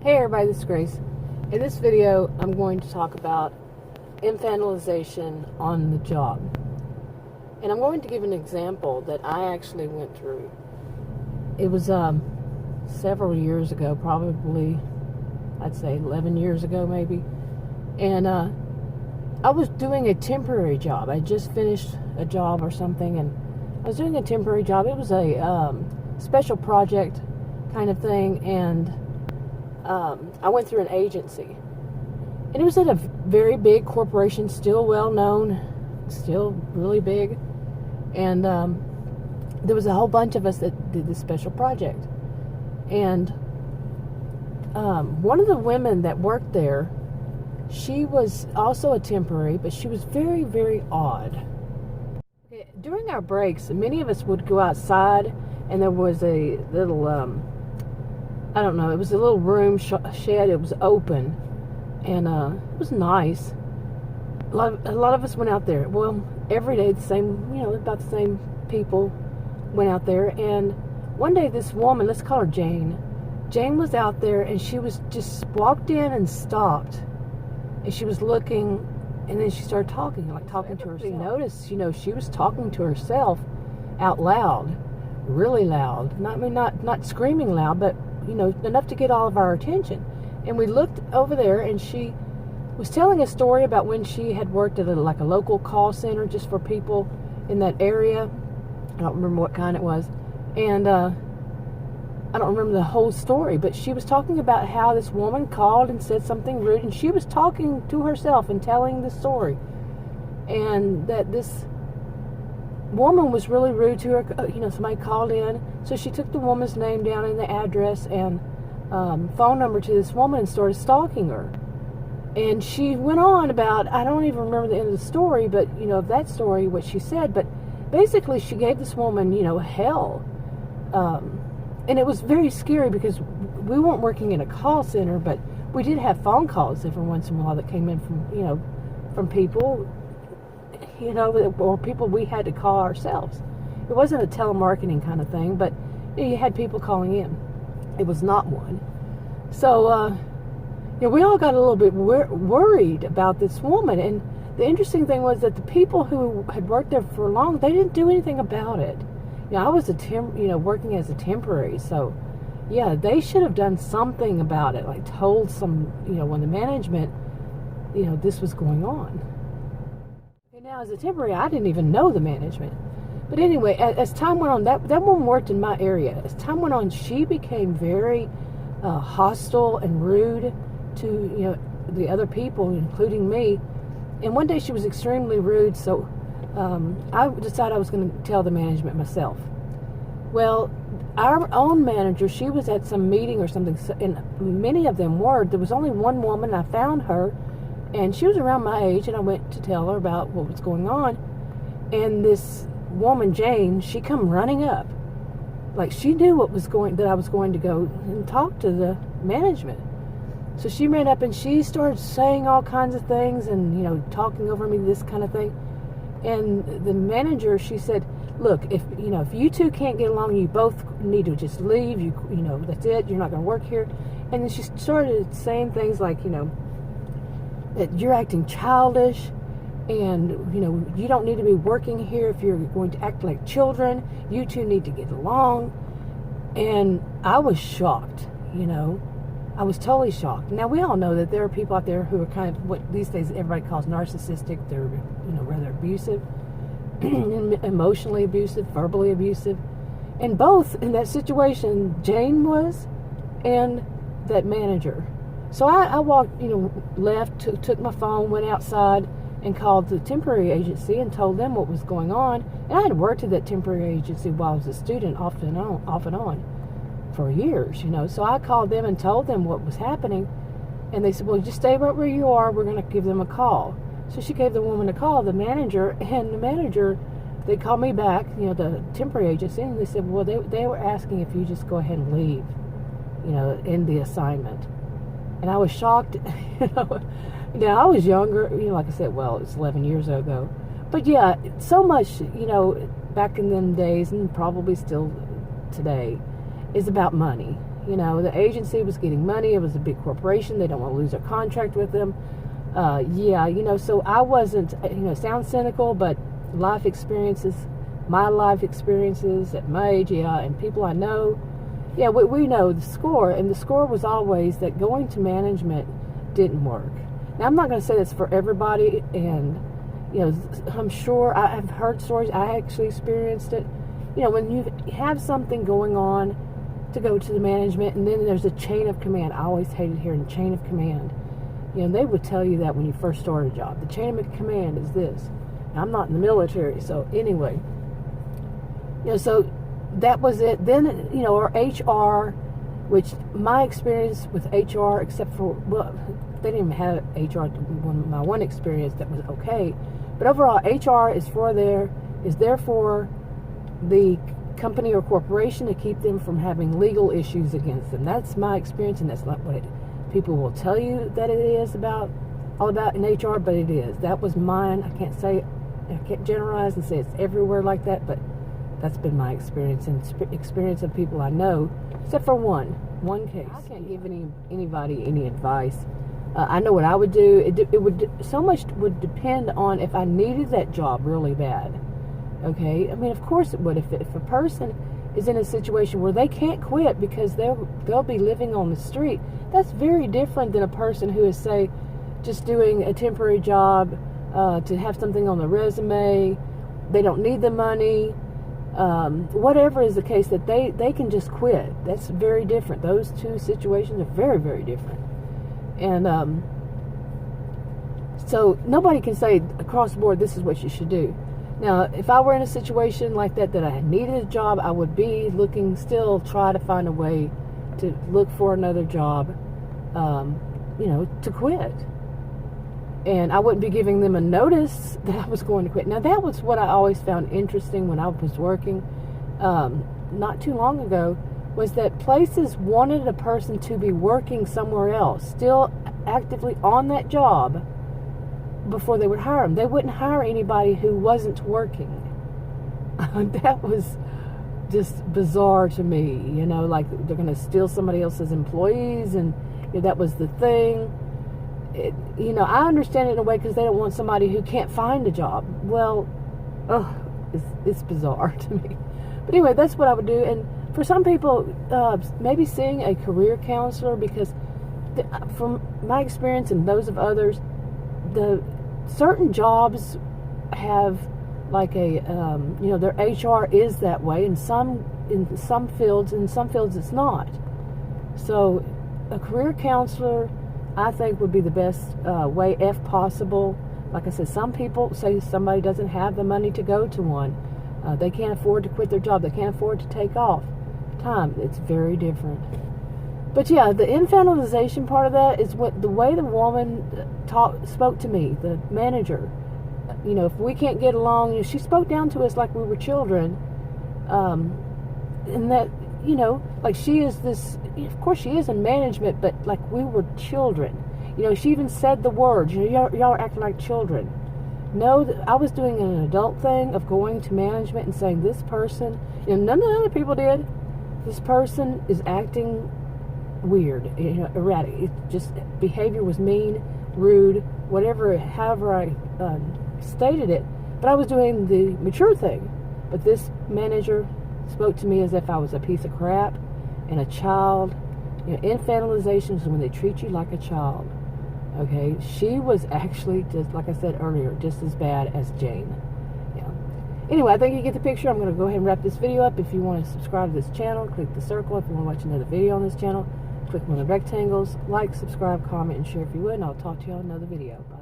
Hey everybody, this is Grace. In this video, I'm going to talk about infantilization on the job. And I'm going to give an example that I actually went through. It was several years ago, probably, I'd say 11 years ago maybe. And I was doing a temporary job. I just finished a job or something, and I was doing a temporary job. It was a special project kind of thing, and I went through an agency, and it was at a very big corporation, still well known, still really big, and there was a whole bunch of us that did this special project. And one of the women that worked there, she was also a temporary, but she was very, very odd. During our breaks, many of us would go outside, and there was a little I don't know, it was a little room shed. It was open, and it was nice. A lot of us went out there. Well, every day the same, about the same people went out there. And one day this woman, let's call her Jane. Jane was out there, and she was just walked in and stopped, and she was looking, and then she started talking to herself. We noticed, she was talking to herself out loud, really loud. Not screaming loud, but enough to get all of our attention. And we looked over there, and she was telling a story about when she had worked at a local call center just for people in that area. I don't remember what kind it was, and I don't remember the whole story, but she was talking about how this woman called and said something rude, and she was talking to herself and telling the story, and that this woman was really rude to her. Somebody called in, so she took the woman's name down and the address and phone number to this woman and started stalking her. And she went on about, I don't even remember the end of the story, but of that story, what she said. But basically, she gave this woman, hell, and it was very scary because we weren't working in a call center, but we did have phone calls every once in a while that came in from people. Or people we had to call ourselves. It wasn't a telemarketing kind of thing, but you had people calling in. It was not one. So, we all got a little bit worried about this woman. And the interesting thing was that the people who had worked there for long, they didn't do anything about it. I was working as a temporary, so yeah, they should have done something about it, like told some, when the management, this was going on. Now, as a temporary, I didn't even know the management. But anyway, as time went on, that woman worked in my area. As time went on, she became very hostile and rude to the other people, including me. And one day she was extremely rude, so I decided I was going to tell the management myself. Well, our own manager, she was at some meeting or something, and many of them were. There was only one woman. I found her, and she was around my age, and I went to tell her about what was going on. And this woman, Jane, she come running up. Like she knew that I was going to go and talk to the management. So she ran up and she started saying all kinds of things and, talking over me, this kind of thing. And the manager, she said, look, if you two can't get along, you both need to just leave. That's it. You're not going to work here. And then she started saying things like, that you're acting childish, and you don't need to be working here if you're going to act like children. You two need to get along. And I was shocked. I was totally shocked. Now, we all know that there are people out there who are kind of what these days everybody calls narcissistic. They're rather abusive, emotionally abusive, verbally abusive, and both in that situation Jane was and that manager. So I walked, left, took my phone, went outside, and called the temporary agency and told them what was going on. And I had worked at that temporary agency while I was a student, off and on, for years, So I called them and told them what was happening. And they said, well, just stay right where you are. We're going to give them a call. So she gave the woman a call, the manager, and the manager, they called me back, the temporary agency, and they said, well, they were asking if you just go ahead and leave, end the assignment. And I was shocked. Now, I was younger, like I said, well, it's 11 years ago. But yeah, so much, back in them days, and probably still today, is about money. You know, the agency was getting money. It was a big corporation. They don't want to lose their contract with them. Yeah, you know, so I wasn't, you know, sounds cynical, but life experiences, my life experiences at my age, yeah, and people I know, yeah, we know the score, and the score was always that going to management didn't work. Now, I'm not going to say this for everybody, and, you know, I'm sure I've heard stories, I actually experienced it. You know, when you have something going on to go to the management, and then there's a chain of command. I always hated hearing chain of command. You know, they would tell you that when you first start a job. The chain of command is this. Now, I'm not in the military, so anyway. You know, so that was it. Then, you know, our HR, which my experience with HR, except for, well, they didn't even have HR, my one experience that was okay. But overall, HR is there for the company or corporation to keep them from having legal issues against them. That's my experience, and that's not what people will tell you that it is all about in HR, but it is. That was mine. I can't generalize and say it's everywhere like that, but that's been my experience and experience of people I know, except for one case. I can't give anybody any advice. I know what I would do. It would so much would depend on if I needed that job really bad. Okay, I mean, of course it would. If a person is in a situation where they can't quit because they'll be living on the street, that's very different than a person who is, say, just doing a temporary job to have something on the resume. They don't need the money. Whatever is the case, that they can just quit. That's very different. Those two situations are very, very different. And so nobody can say across the board, this is what you should do. Now, if I were in a situation like that I needed a job, I would be looking, still try to find a way to look for another job, you know, to quit. And I wouldn't be giving them a notice that I was going to quit. Now, that was what I always found interesting when I was working not too long ago, was that places wanted a person to be working somewhere else, still actively on that job, before they would hire them. They wouldn't hire anybody who wasn't working. That was just bizarre to me, you know, like they're going to steal somebody else's employees, and you know, that was the thing. You know, I understand it in a way because they don't want somebody who can't find a job. Well, it's bizarre to me. But anyway, that's what I would do. And for some people, maybe seeing a career counselor, because from my experience and those of others, the certain jobs have like a you know, their HR is that way, and in some fields it's not. So a career counselor, I think, would be the best way if possible. Like I said, some people say somebody doesn't have the money to go to one. They can't afford to quit their job. They can't afford to take off time. It's very different. But yeah, the infantilization part of that is what the way the woman spoke to me, the manager. You know, if we can't get along, you know, she spoke down to us like we were children. And that, you know, like she is this, of course she is in management, but like we were children. You know, she even said the words, you know, y'all are acting like children. No, I was doing an adult thing of going to management and saying, this person, you know, none of the other people did. This person is acting weird, you know, erratic. It just, behavior was mean, rude, whatever, however I stated it. But I was doing the mature thing. But this manager spoke to me as if I was a piece of crap and a child. You know, infantilization is when they treat you like a child. Okay, she was actually, just like I said earlier, just as bad as Jane. Yeah. Anyway, I think you get the picture. I'm going to go ahead and wrap this video up. If you want to subscribe to this channel, click the circle. If you want to watch another video on this channel, click one of the rectangles. Like, subscribe, comment, and share if you would, and I'll talk to you on another video. Bye.